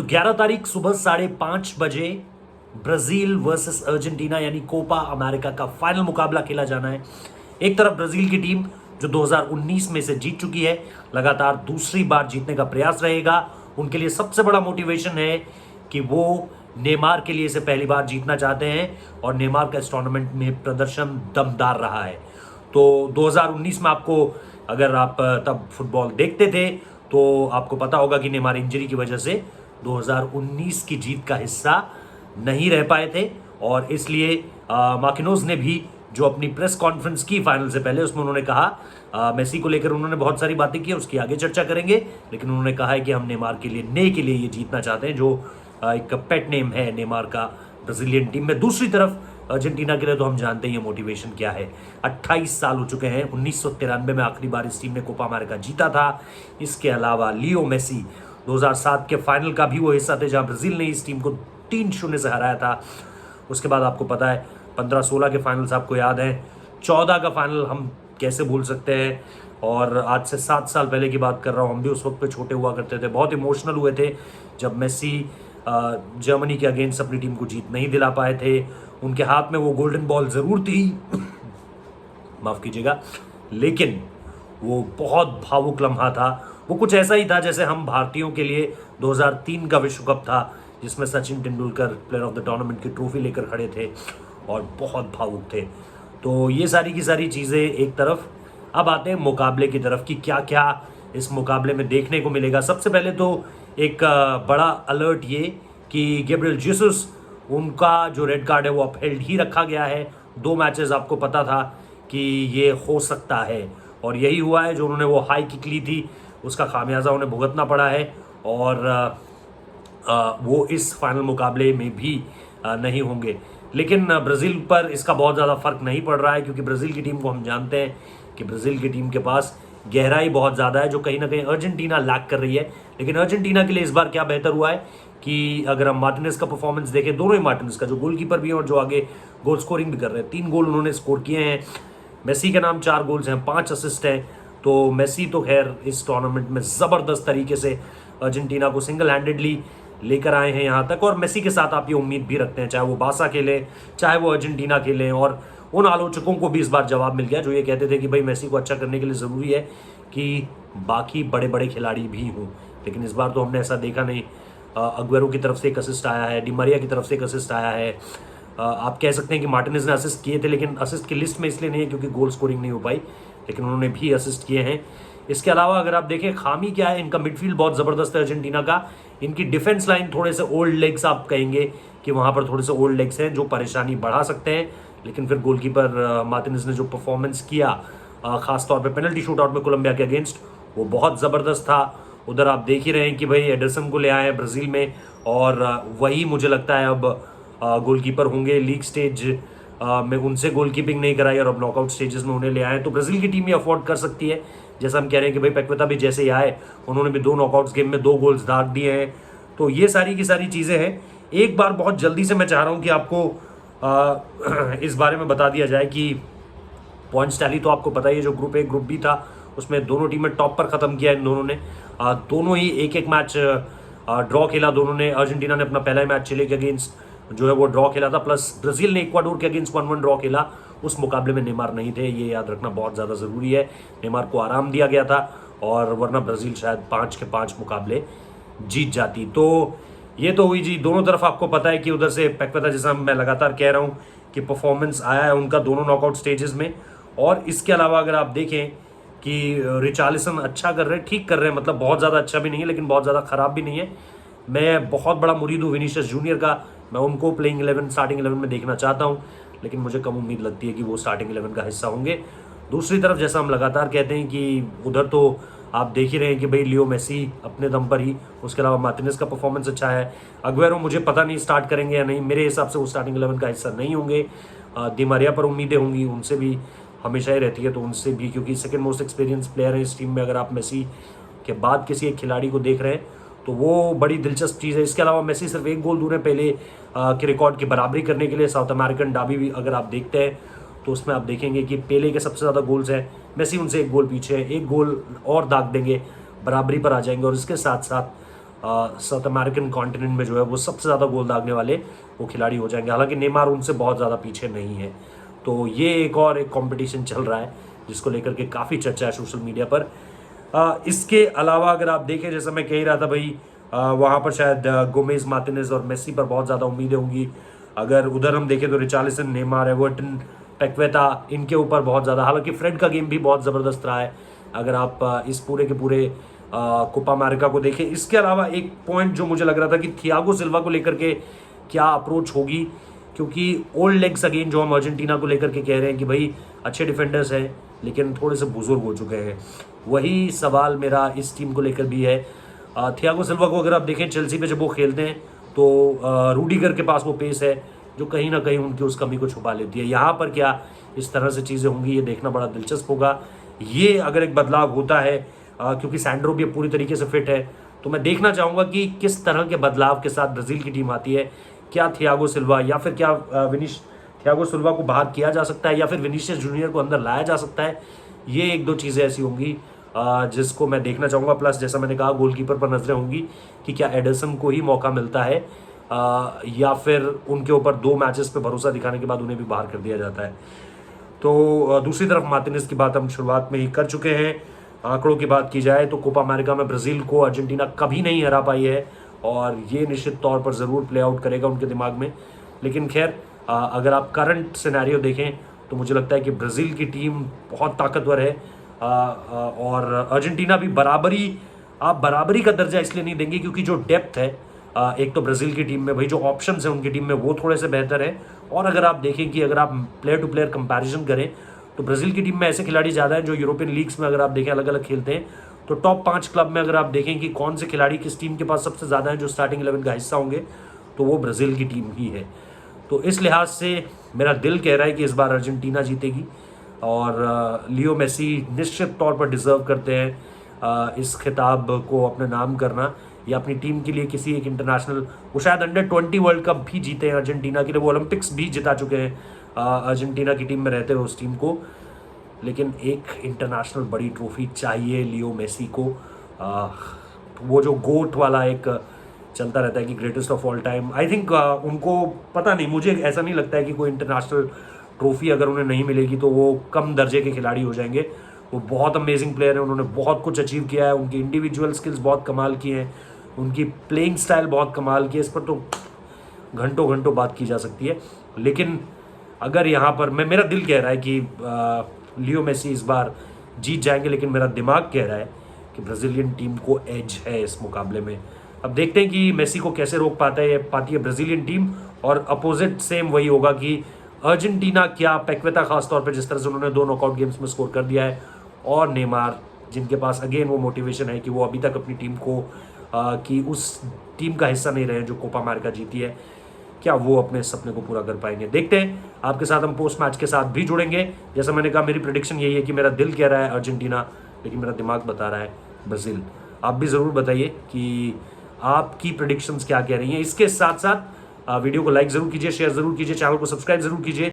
तो 11 तारीख सुबह 5:30 बजे ब्राजील वर्सेस अर्जेंटीना यानी कोपा अमेरिका का फाइनल मुकाबला खेला जाना है। एक तरफ ब्राजील की टीम जो 2019 में से जीत चुकी है, लगातार दूसरी बार जीतने का प्रयास रहेगा। उनके लिए सबसे बड़ा मोटिवेशन है कि वो नेमार के लिए से पहली बार जीतना चाहते हैं और नेमार का इस टूर्नामेंट में प्रदर्शन दमदार रहा है। तो 2019 में आपको, अगर आप तब फुटबॉल देखते थे तो आपको पता होगा कि नेमार इंजरी की वजह से 2019 की जीत का हिस्सा नहीं रह पाए थे और इसलिए मार्किनोज ने भी जो अपनी प्रेस कॉन्फ्रेंस की फाइनल से पहले, उसमें उन्होंने कहा, मेसी को लेकर उन्होंने बहुत सारी बातें की, उसकी आगे चर्चा करेंगे, लेकिन उन्होंने कहा है कि हम नेमार के लिए ये जीतना चाहते हैं, जो एक पेट नेम है नेमार का ब्राजीलियन टीम में। दूसरी तरफ अर्जेंटीना के लिए तो हम जानते हैं ये मोटिवेशन क्या है। 28 साल हो चुके हैं, 1993 में आखिरी बार इस टीम ने कोपा अमेरिका जीता था। इसके अलावा लियो मेसी 2007 के फाइनल का भी वो हिस्सा थे जहां ब्राजील ने इस टीम को 3-0 से हराया था। उसके बाद आपको पता है 15-16 के फाइनल्स आपको याद है, 14 का फाइनल हम कैसे भूल सकते हैं। और आज से 7 साल पहले की बात कर रहा हूँ, हम भी उस वक्त पे छोटे हुआ करते थे, बहुत इमोशनल हुए थे जब मेसी जर्मनी के अगेंस्ट अपनी टीम को जीत नहीं दिला पाए थे। उनके हाथ में वो गोल्डन बॉल जरूर थी माफ कीजिएगा, लेकिन वो बहुत भावुक लम्हा था। वो कुछ ऐसा ही था जैसे हम भारतीयों के लिए 2003 का विश्व कप था, जिसमें Sachin Tendulkar player of the tournament की ट्रॉफी लेकर खड़े थे और बहुत भावुक थे। तो ये सारी की सारी चीज़ें एक तरफ। अब आते हैं मुकाबले की तरफ कि क्या क्या इस मुकाबले में देखने को मिलेगा। सबसे पहले तो एक बड़ा अलर्ट ये कि गैब्रियल जीसस, उनका जो रेड कार्ड है वो अपहेल्ड ही रखा गया है। 2 मैचेस आपको पता था कि ये हो सकता है और यही हुआ है। जो उन्होंने वो हाई किक ली थी उसका खामियाजा उन्हें भुगतना पड़ा है और वो इस फाइनल मुकाबले में भी नहीं होंगे। लेकिन ब्राज़ील पर इसका बहुत ज़्यादा फर्क नहीं पड़ रहा है, क्योंकि ब्राज़ील की टीम को हम जानते हैं कि ब्राज़ील की टीम के पास गहराई बहुत ज़्यादा है, जो कहीं ना कहीं अर्जेंटीना लैक कर रही है। लेकिन अर्जेंटीना के लिए इस बार क्या बेहतर हुआ है कि अगर हम मार्टिनेज का परफॉर्मेंस देखें, दोनों ही मार्टिनेज का, जो गोलकीपर भी है और जो आगे गोल स्कोरिंग भी कर रहे हैं, 3 गोल उन्होंने स्कोर किए हैं। मेसी के नाम 4 गोल्स हैं, 5 असिस्ट हैं। तो मेसी तो खैर इस टूर्नामेंट में ज़बरदस्त तरीके से अर्जेंटीना को सिंगल हैंडेडली लेकर आए हैं यहाँ तक। और मेसी के साथ आप ये उम्मीद भी रखते हैं, चाहे वो बासा खेले चाहे वो अर्जेंटीना खेलें। और उन आलोचकों को भी इस बार जवाब मिल गया जो ये कहते थे कि भाई मेसी को अच्छा करने के लिए ज़रूरी है कि बाकी बड़े बड़े खिलाड़ी भी हों, लेकिन इस बार तो हमने ऐसा देखा नहीं। अग्वेरो की तरफ से एक असिस्ट आया है, डी मारिया की तरफ से एक असिस्ट आया है। आप कह सकते हैं कि मार्टिनेज ने असिस्ट किए थे, लेकिन असिस्ट की लिस्ट में इसलिए नहीं है क्योंकि गोल स्कोरिंग नहीं हो पाई, लेकिन उन्होंने भी असिस्ट किए हैं। इसके अलावा अगर आप देखें खामी क्या है, इनका मिडफील्ड बहुत ज़बरदस्त है अर्जेंटीना का। इनकी डिफेंस लाइन थोड़े से ओल्ड लेग्स, आप कहेंगे कि वहाँ पर थोड़े से ओल्ड लेग्स हैं जो परेशानी बढ़ा सकते हैं। लेकिन फिर गोलकीपर मार्टिनेज ने जो परफॉर्मेंस किया, खासतौर पे पेनल्टी शूटआउट में कोलंबिया के अगेंस्ट, वो बहुत ज़बरदस्त था। उधर आप देख ही रहे हैं कि भाई एडरसन को ले आए हैं ब्राज़ील में और वही मुझे लगता है अब गोलकीपर होंगे। लीग स्टेज में उनसे गोलकीपिंग नहीं कराई और अब नॉकआउट स्टेजेस में उन्हें ले आए। तो ब्राज़ील की टीम ये अफोर्ड कर सकती है। जैसा हम कह रहे हैं कि भाई पैक्वेता भी जैसे ही आए, उन्होंने भी 2 नॉकआउट्स गेम में 2 गोल्स दाग दिए हैं। तो ये सारी की सारी चीज़ें हैं। एक बार बहुत जल्दी से मैं चाह रहा हूँ कि आपको इस बारे में बता दिया जाए कि पॉइंट्स टैली तो आपको पता ही है, जो ग्रुप ए ग्रुप बी था उसमें दोनों टीमें टॉप पर ख़त्म किया इन दोनों ने। दोनों ही एक मैच ड्रॉ खेला दोनों ने। अर्जेंटीना ने अपना पहला मैच चिली के अगेंस्ट जो है वो ड्रॉ खेला था, प्लस ब्राज़ील ने इक्वाडोर के अगेंस्ट 1-1 ड्रॉ खेला। उस मुकाबले में नेमार नहीं थे, ये याद रखना बहुत ज़्यादा ज़रूरी है। नेमार को आराम दिया गया था और वरना ब्राज़ील शायद 5 के 5 मुकाबले जीत जाती। तो ये तो हुई जी। दोनों तरफ आपको पता है कि उधर से पैक्वेता, जैसा मैं लगातार कह रहा हूँ कि परफॉर्मेंस आया है उनका दोनों नॉकआउट स्टेजेस में। और इसके अलावा अगर आप देखें कि रिचार्लिसन अच्छा कर रहे हैं, ठीक कर रहे हैं, मतलब बहुत ज़्यादा अच्छा भी नहीं है लेकिन बहुत ज़्यादा ख़राब भी नहीं है। मैं बहुत बड़ा मुरीद हूँ विनीशियस जूनियर का, मैं उनको प्लेइंग 11 स्टार्टिंग 11 में देखना चाहता हूँ, लेकिन मुझे कम उम्मीद लगती है कि वो स्टार्टिंग 11 का हिस्सा होंगे। दूसरी तरफ जैसा हम लगातार कहते हैं कि उधर तो आप देख ही रहे हैं कि भाई लियो मेसी अपने दम पर ही, उसके अलावा मार्टिनेज का परफॉर्मेंस अच्छा है। अग्वेरो मुझे पता नहीं स्टार्ट करेंगे या नहीं, मेरे हिसाब से वो स्टार्टिंग 11 का हिस्सा नहीं होंगे। डी मारिया पर उम्मीदें होंगी, उनसे भी हमेशा ही रहती है, तो उनसे भी, क्योंकि सेकंड मोस्ट एक्सपीरियंस प्लेयर है इस टीम में। अगर आप मेसी के बाद किसी एक खिलाड़ी को देख रहे हैं तो वो बड़ी दिलचस्प चीज़ है। इसके अलावा मेसी सिर्फ 1 गोल दूर है पहले के रिकॉर्ड की बराबरी करने के लिए। साउथ अमेरिकन डाबी भी अगर आप देखते हैं तो उसमें आप देखेंगे कि पेले के सबसे ज़्यादा गोल्स हैं, मेसी उनसे 1 गोल पीछे है। 1 गोल और दाग देंगे, बराबरी पर आ जाएंगे। और इसके साथ साथ साउथ अमेरिकन कॉन्टिनेंट में जो है वो सबसे ज़्यादा गोल दागने वाले वो खिलाड़ी हो जाएंगे। हालांकि नेमार उनसे बहुत ज़्यादा पीछे नहीं है। तो ये एक कंपटीशन चल रहा है जिसको लेकर के काफ़ी चर्चा है सोशल मीडिया पर। इसके अलावा अगर आप देखें, जैसा मैं कह ही रहा था भाई, वहाँ पर शायद गोमेज, मार्टिनेज और मेसी पर बहुत ज़्यादा उम्मीदें होंगी। अगर उधर हम देखें तो रिचार्लिसन, नेमार, एवर्टन, पैक्वेटा, इनके ऊपर बहुत ज़्यादा। हालांकि फ्रेड का गेम भी बहुत ज़बरदस्त रहा है अगर आप इस पूरे के पूरे कोपा अमेरिका को देखें। इसके अलावा एक पॉइंट जो मुझे लग रहा था कि थियागो सिल्वा को लेकर के क्या अप्रोच होगी, क्योंकि ओल्ड लेग्स अगेन जो हम अर्जेंटीना को लेकर के कह रहे हैं कि भाई अच्छे डिफेंडर्स हैं लेकिन थोड़े से बुजुर्ग हो चुके हैं, वही सवाल मेरा इस टीम को लेकर भी है। थियागो सिल्वा को अगर आप देखें चेल्सी पे जब वो खेलते हैं तो रूडिगर के पास वो पेस है जो कहीं ना कहीं उनकी उस कमी को छुपा लेती है। यहाँ पर क्या इस तरह से चीज़ें होंगी, ये देखना बड़ा दिलचस्प होगा। ये अगर एक बदलाव होता है, क्योंकि सैंड्रो भी पूरी तरीके से फिट है, तो मैं देखना चाहूँगा कि किस तरह के बदलाव के साथ ब्राज़ील की टीम आती है। क्या थियागो सिल्वा या फिर क्या थियागो सिल्वा को बाहर किया जा सकता है या फिर विनीशियस जूनियर को अंदर लाया जा सकता है। ये एक दो चीज़ें ऐसी होंगी जिसको मैं देखना चाहूँगा। प्लस जैसा मैंने कहा, गोलकीपर पर नजरें होंगी कि क्या एडरसन को ही मौका मिलता है या फिर उनके ऊपर 2 मैचेस पे भरोसा दिखाने के बाद उन्हें भी बाहर कर दिया जाता है। तो दूसरी तरफ मार्टिनेज की बात हम शुरुआत में ही कर चुके हैं। आंकड़ों की बात की जाए तो कोपा अमेरिका में ब्राज़ील को अर्जेंटीना कभी नहीं हरा पाई है और ये निश्चित तौर पर ज़रूर प्ले आउट करेगा उनके दिमाग में। लेकिन खैर, अगर आप करंट सिनेरियो देखें तो मुझे लगता है कि ब्राज़ील की टीम बहुत ताकतवर है और अर्जेंटीना भी बराबरी का दर्जा इसलिए नहीं देंगे क्योंकि जो डेप्थ है एक तो ब्राज़ील की टीम में, भाई जो ऑप्शंस हैं उनकी टीम में वो थोड़े से बेहतर है। और अगर आप देखें कि अगर आप प्लेयर टू प्लेयर कंपैरिजन करें तो ब्राज़ील की टीम में ऐसे खिलाड़ी ज़्यादा हैं जो यूरोपियन लीग्स में अगर आप देखें अलग अलग खेलते हैं। तो टॉप 5 क्लब में अगर आप देखें कि कौन से खिलाड़ी किस टीम के पास सबसे ज़्यादा हैं जो स्टार्टिंग 11 का हिस्सा होंगे, तो वो ब्राज़ील की टीम ही है। तो इस लिहाज से मेरा दिल कह रहा है कि इस बार अर्जेंटीना जीतेगी और लियो मेसी निश्चित तौर पर डिज़र्व करते हैं इस खिताब को अपने नाम करना या अपनी टीम के लिए किसी एक इंटरनेशनल। वो शायद अंडर 20 वर्ल्ड कप भी जीते हैं अर्जेंटीना के लिए, वो ओलंपिक्स भी जिता चुके हैं अर्जेंटीना की टीम में रहते हुए उस टीम को। लेकिन एक इंटरनेशनल बड़ी ट्रॉफी चाहिए लियो मेसी को। वो जो गोट वाला एक चलता रहता है कि greatest of all time, I think उनको पता नहीं, मुझे ऐसा नहीं लगता है कि कोई इंटरनेशनल ट्रॉफी अगर उन्हें नहीं मिलेगी तो वो कम दर्जे के खिलाड़ी हो जाएंगे। वो बहुत अमेजिंग प्लेयर है, उन्होंने बहुत कुछ अचीव किया है, उनकी इंडिविजुअल स्किल्स बहुत कमाल की हैं, उनकी प्लेइंग स्टाइल बहुत कमाल की है। इस पर तो घंटों घंटों बात की जा सकती है। लेकिन अगर यहाँ पर मेरा दिल कह रहा है कि लियो मेसी इस बार जीत जाएंगे, लेकिन मेरा दिमाग कह रहा है कि ब्राज़ीलियन टीम को एज है इस मुकाबले में। अब देखते हैं कि मेसी को कैसे रोक पाती है ब्राज़ीलियन टीम। और अपोजिट सेम वही होगा कि अर्जेंटीना क्या पैक्वेटा खास तौर पर जिस तरह से उन्होंने 2 नॉकआउट गेम्स में स्कोर कर दिया है, और नेमार जिनके पास अगेन वो मोटिवेशन है कि वो अभी तक अपनी टीम को कि उस टीम का हिस्सा नहीं रहे जो कोपा अमेरिका जीती है, क्या वो अपने सपने को पूरा कर पाएंगे। देखते हैं, आपके साथ हम पोस्ट मैच के साथ भी जुड़ेंगे। जैसा मैंने कहा, मेरी प्रेडिक्शन यही है कि मेरा दिल कह रहा है अर्जेंटीना, लेकिन मेरा दिमाग बता रहा है ब्राज़ील। आप भी ज़रूर बताइए कि आपकी प्रेडिक्शंस क्या कह रही हैं। इसके साथ साथ वीडियो को लाइक ज़रूर कीजिए, शेयर ज़रूर कीजिए, चैनल को सब्सक्राइब ज़रूर कीजिए।